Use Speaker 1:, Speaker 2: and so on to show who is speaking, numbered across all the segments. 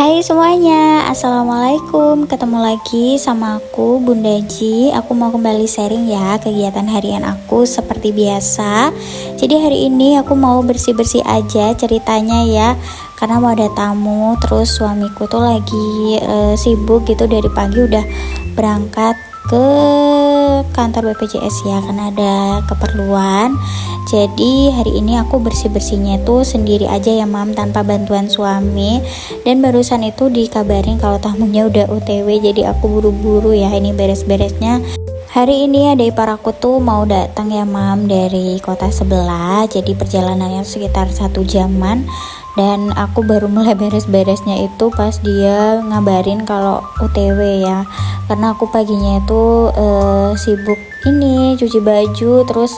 Speaker 1: Hai semuanya, Assalamualaikum. Ketemu lagi sama aku, Bunda Ji. Aku mau kembali sharing ya kegiatan harian aku seperti biasa. Jadi hari ini aku mau bersih-bersih aja ceritanya ya, karena mau ada tamu. Terus suamiku tuh lagi sibuk gitu, dari pagi udah berangkat ke kantor BPJS ya, karena ada keperluan. Jadi hari ini aku bersih-bersihnya tuh sendiri aja ya mam, tanpa bantuan suami. Dan barusan itu dikabarin kalau tamunya udah OTW, jadi aku buru-buru ya ini beres-beresnya. Hari ini ada ipar aku tuh mau datang ya mam, dari kota sebelah. Jadi perjalanannya sekitar 1 jaman. Dan aku baru mulai beres-beresnya itu pas dia ngabarin kalau OTW ya, karena aku paginya itu sibuk ini cuci baju, terus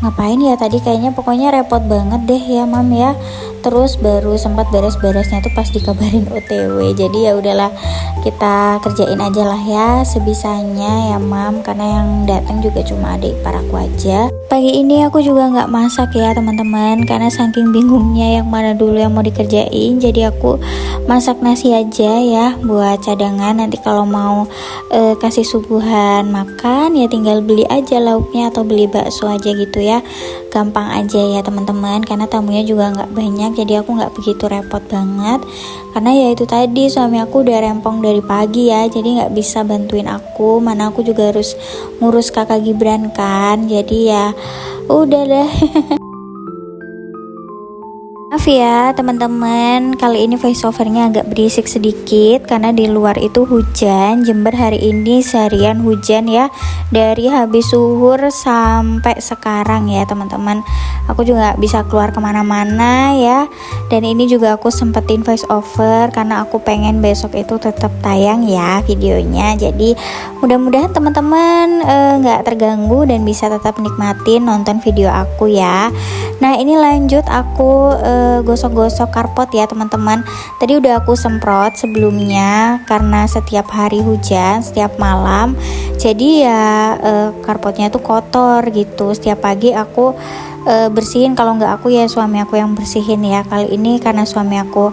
Speaker 1: ngapain ya tadi, kayaknya pokoknya repot banget deh ya mam ya. Terus baru sempat beres-beresnya tuh pas dikabarin OTW. Jadi ya udahlah, kita kerjain aja lah ya sebisanya ya mam, karena yang datang juga cuma adik ipar aku aja. Pagi ini aku juga nggak masak ya teman-teman, karena saking bingungnya yang mana dulu yang mau dikerjain. Jadi aku masak nasi aja ya buat cadangan, nanti kalau mau kasih suguhan makan ya tinggal beli aja lauknya atau beli bakso aja gitu ya, gampang aja ya teman-teman, karena tamunya juga nggak banyak, jadi aku nggak begitu repot banget. Karena ya itu tadi, suami aku udah rempong dari pagi ya, jadi nggak bisa bantuin aku, mana aku juga harus ngurus kakak Gibran kan, jadi ya udah deh. Maaf ya teman-teman, kali ini voice overnya agak berisik sedikit karena di luar itu hujan. Jember hari ini seharian hujan ya, dari habis zuhur sampai sekarang ya teman-teman. Aku juga bisa keluar kemana-mana ya. Dan ini juga aku sempetin voice over karena aku pengen besok itu tetap tayang ya videonya. Jadi mudah-mudahan teman-teman nggak terganggu dan bisa tetap nikmatin nonton video aku ya. Nah ini lanjut aku gosok-gosok karpot ya teman-teman. Tadi udah aku semprot sebelumnya karena setiap hari hujan, setiap malam. Jadi ya karpotnya tuh kotor gitu. Setiap pagi aku bersihin, kalau nggak aku ya suami aku yang bersihin ya. Kali ini karena suami aku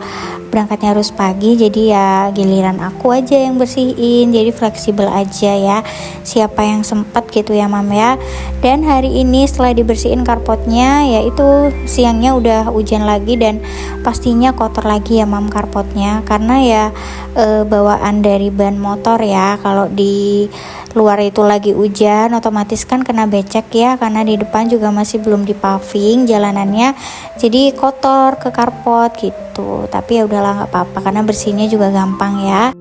Speaker 1: berangkatnya harus pagi, jadi ya giliran aku aja yang bersihin, jadi fleksibel aja ya, siapa yang sempat gitu ya mam ya. Dan hari ini setelah dibersihin karpotnya, ya itu siangnya udah hujan lagi dan pastinya kotor lagi ya mam karpotnya, karena ya bawaan dari ban motor ya, kalau di luar itu lagi hujan otomatis kan kena becek ya, karena di depan juga masih belum di paving jalanannya, jadi kotor ke karpot gitu. Tapi ya udahlah nggak apa-apa, karena bersihnya juga gampang ya.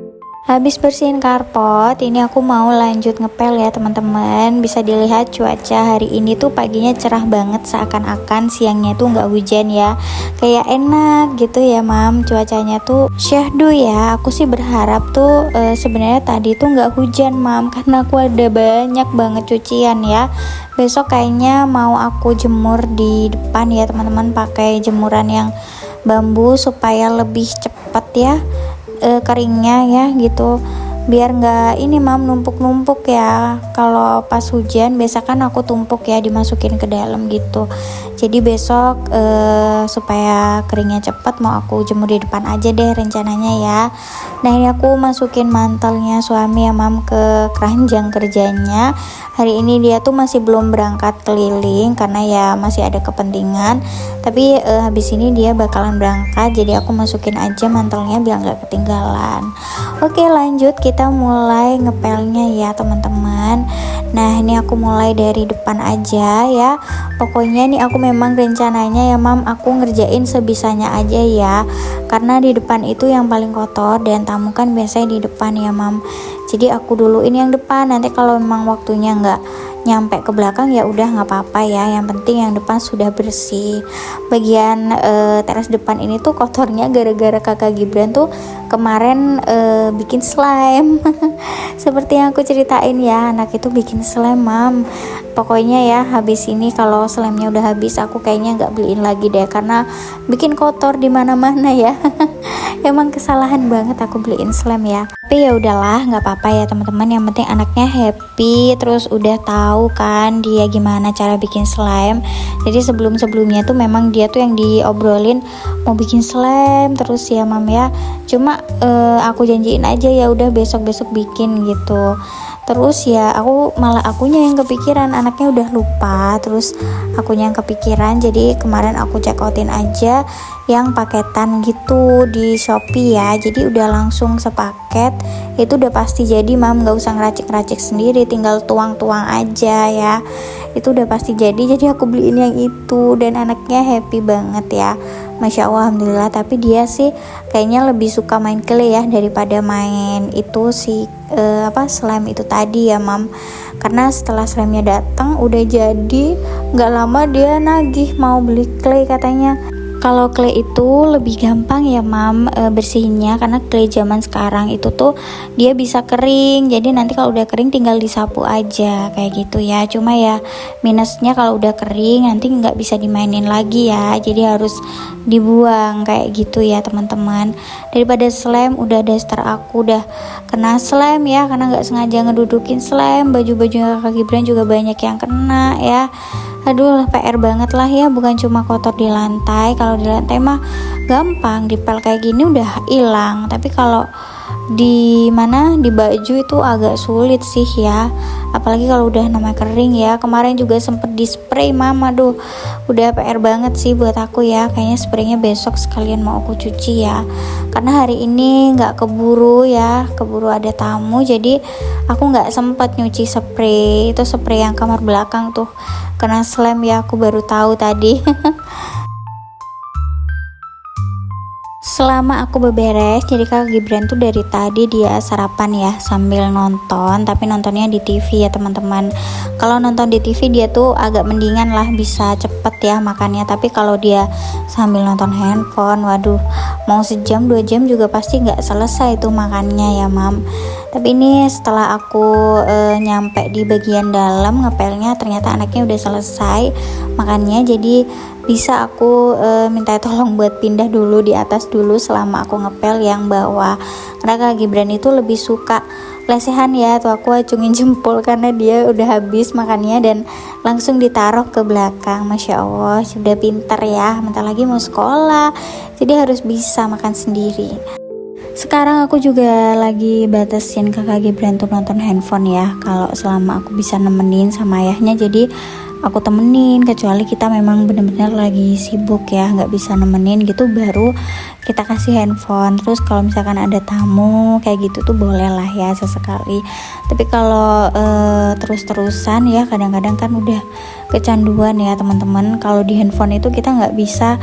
Speaker 1: Habis bersihin karpot, ini aku mau lanjut ngepel ya teman-teman. Bisa dilihat cuaca hari ini tuh paginya cerah banget, seakan-akan siangnya tuh nggak hujan ya, kayak enak gitu ya mam, cuacanya tuh syahdu ya. Aku sih berharap tuh sebenarnya tadi tuh nggak hujan mam, karena aku ada banyak banget cucian ya. Besok kayaknya mau aku jemur di depan ya teman-teman, pakai jemuran yang bambu supaya lebih cepat ya keringnya ya gitu, biar nggak ini mam numpuk-numpuk ya. Kalau pas hujan biasa kan aku tumpuk ya, dimasukin ke dalam gitu. Jadi besok supaya keringnya cepat mau aku jemur di depan aja deh rencananya ya. Nah ini aku masukin mantelnya suami ya mam ke keranjang kerjanya. Hari ini dia tuh masih belum berangkat keliling karena ya masih ada kepentingan. Tapi habis ini dia bakalan berangkat, jadi aku masukin aja mantelnya biar nggak ketinggalan. Oke lanjut, kita mulai ngepelnya ya teman-teman. Nah ini aku mulai dari depan aja ya. Pokoknya nih aku memang rencananya ya mam, aku ngerjain sebisanya aja ya, karena di depan itu yang paling kotor dan tamu kan biasanya di depan ya mam. Jadi aku dulu ini yang depan, nanti kalau memang waktunya nggak nyampe ke belakang ya udah nggak apa-apa ya, yang penting yang depan sudah bersih. Bagian teras depan ini tuh kotornya gara-gara kakak Gibran tuh kemarin bikin slime. Seperti yang aku ceritain ya, anak itu bikin slime mam. Pokoknya ya habis ini kalau slime-nya udah habis, aku kayaknya nggak beliin lagi deh, karena bikin kotor di mana-mana ya. Emang kesalahan banget aku beliin slime ya. Tapi ya udahlah, nggak apa-apa ya teman-teman, yang penting anaknya happy, terus udah tahu kan dia gimana cara bikin slime. Jadi sebelumnya tuh memang dia tuh yang diobrolin mau bikin slime terus ya mam ya. Cuma aku janjiin aja ya udah besok bikin gitu. Terus ya akunya yang kepikiran, anaknya udah lupa, terus akunya yang kepikiran. Jadi kemarin aku check outin aja yang paketan gitu di Shopee ya, jadi udah langsung sepaket, itu udah pasti jadi mam, nggak usah ngeracik sendiri, tinggal tuang aja ya, itu udah pasti jadi aku beliin yang itu dan anaknya happy banget ya, Masya Allah, alhamdulillah. Tapi dia sih kayaknya lebih suka main clay ya daripada main itu si slime itu tadi ya mam, karena setelah slime-nya datang udah jadi, nggak lama dia nagih mau beli clay katanya. Kalau clay itu lebih gampang ya mam bersihinnya, karena clay zaman sekarang itu tuh dia bisa kering, jadi nanti kalau udah kering tinggal disapu aja kayak gitu ya. Cuma ya minusnya kalau udah kering nanti nggak bisa dimainin lagi ya, jadi harus dibuang kayak gitu ya teman-teman. Daripada slime, udah daster aku udah kena slime ya, karena nggak sengaja ngedudukin slime, baju-baju Kakak Gibran juga banyak yang kena ya. Aduh, PR banget lah ya, bukan cuma kotor di lantai. Kalau di lantai mah gampang, dipel kayak gini udah hilang. Tapi kalau di baju itu agak sulit sih ya. Apalagi kalau udah namanya kering ya. Kemarin juga sempet di spray mama, aduh udah PR banget sih buat aku ya. Kayaknya spraynya besok sekalian mau aku cuci ya. Karena hari ini nggak keburu ada tamu, jadi aku nggak sempet nyuci spray. Itu spray yang kamar belakang tuh kena slime ya, aku baru tahu tadi. Selama aku beberes, jadi Kak Gibran tuh dari tadi dia sarapan ya sambil nonton, tapi nontonnya di TV ya teman-teman. Kalau nonton di TV dia tuh agak mendingan lah, bisa cepet ya makannya. Tapi kalau dia sambil nonton handphone, waduh, mau sejam 2 jam juga pasti nggak selesai tuh makannya ya mam. Tapi ini setelah aku nyampe di bagian dalam ngepelnya, ternyata anaknya udah selesai makannya, jadi bisa aku minta tolong buat pindah dulu di atas dulu selama aku ngepel yang bawah. Karena Kak Gibran itu lebih suka lesehan ya, tuh aku acungin jempol karena dia udah habis makannya dan langsung ditaruh ke belakang. Masya Allah, sudah pintar ya, bentar lagi mau sekolah, jadi harus bisa makan sendiri. Sekarang aku juga lagi batasin Kakak Gibran tuh nonton handphone ya. Kalau selama aku bisa nemenin sama ayahnya, jadi aku temenin, kecuali kita memang benar-benar lagi sibuk ya, nggak bisa nemenin gitu, baru kita kasih handphone. Terus kalau misalkan ada tamu kayak gitu tuh boleh lah ya sesekali. Tapi kalau terus-terusan ya kadang-kadang kan udah kecanduan ya teman-teman. Kalau di handphone itu kita nggak bisa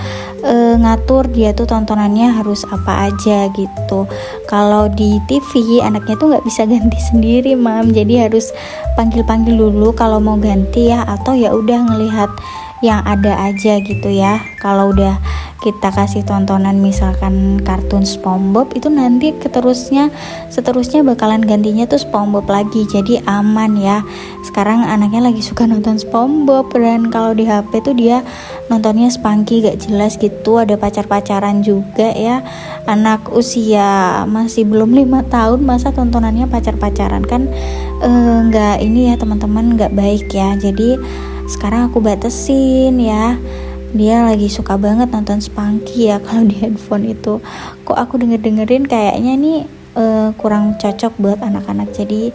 Speaker 1: ngatur dia tuh tontonannya harus apa aja gitu. Kalau di TV anaknya tuh nggak bisa ganti sendiri mam, jadi harus panggil dulu kalau mau ganti ya, atau ya udah ngelihat yang ada aja gitu ya. Kalau udah kita kasih tontonan misalkan kartun SpongeBob, itu nanti seterusnya bakalan gantinya tuh SpongeBob lagi, jadi aman ya. Sekarang anaknya lagi suka nonton SpongeBob, dan kalau di HP tuh dia nontonnya Spunky gak jelas gitu, ada pacaran juga ya. Anak usia masih belum 5 tahun masa tontonannya pacaran kan nggak ini ya teman-teman, nggak baik ya. Jadi sekarang aku batasin ya, dia lagi suka banget nonton Spunky ya. Kalau di handphone itu kok aku dengerin kayaknya nih kurang cocok buat anak-anak, jadi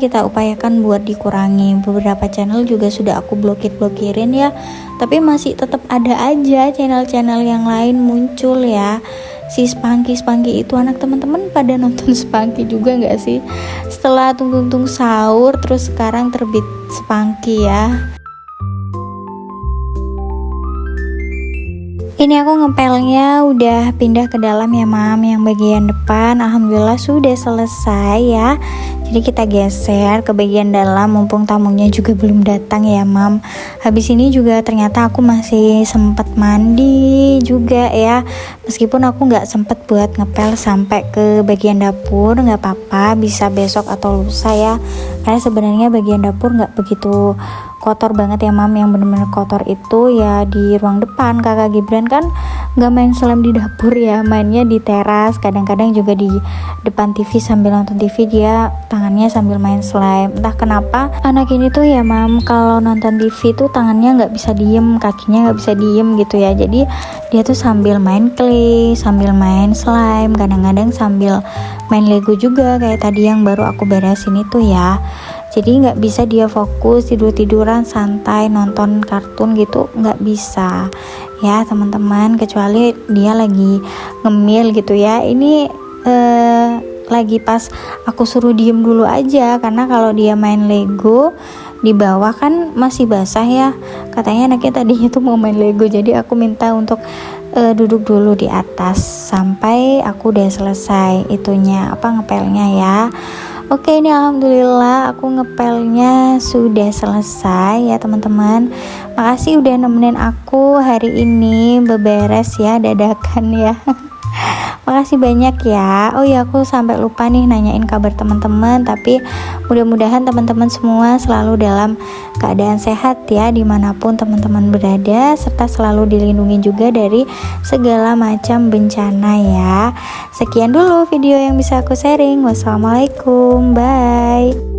Speaker 1: kita upayakan buat dikurangi. Beberapa channel juga sudah aku blokirin ya, tapi masih tetap ada aja channel-channel yang lain muncul ya. Si Spunky itu anak teman-teman pada nonton Spunky juga nggak sih? Setelah tung sahur, terus sekarang terbit Spunky ya. Ini aku ngepelnya udah pindah ke dalam ya mam, yang bagian depan alhamdulillah sudah selesai ya. Jadi kita geser ke bagian dalam, mumpung tamunya juga belum datang ya mam. Habis ini juga ternyata aku masih sempet mandi juga ya, meskipun aku nggak sempet buat ngepel sampai ke bagian dapur. Nggak apa-apa, bisa besok atau lusa ya, karena sebenarnya bagian dapur nggak begitu kotor banget ya mam, yang bener-bener kotor itu ya di ruang depan. Kakak Gibran kan nggak main slam di dapur ya, mainnya di teras, kadang-kadang juga di depan TV sambil nonton TV dia tangannya sambil main slime. Entah kenapa anak ini tuh ya mam, kalau nonton TV tuh tangannya nggak bisa diem, kakinya nggak bisa diem gitu ya. Jadi dia tuh sambil main clay, sambil main slime, kadang-kadang sambil main Lego juga kayak tadi yang baru aku beresin itu ya. Jadi nggak bisa dia fokus tidur-tiduran santai nonton kartun gitu, nggak bisa ya teman-teman, kecuali dia lagi ngemil gitu ya. Ini lagi pas aku suruh diem dulu aja, karena kalau dia main Lego di bawah kan masih basah ya, katanya anaknya tadinya tuh mau main Lego, jadi aku minta untuk duduk dulu di atas sampai aku udah selesai itunya ngepelnya ya. Oke, ini alhamdulillah aku ngepelnya sudah selesai ya teman-teman. Makasih udah nemenin aku hari ini beberes ya, dadakan ya. Makasih banyak ya. Oh ya, aku sampai lupa nih nanyain kabar teman-teman, tapi mudah-mudahan teman-teman semua selalu dalam keadaan sehat ya dimanapun teman-teman berada, serta selalu dilindungi juga dari segala macam bencana ya. Sekian dulu video yang bisa aku sharing. Wassalamualaikum, bye.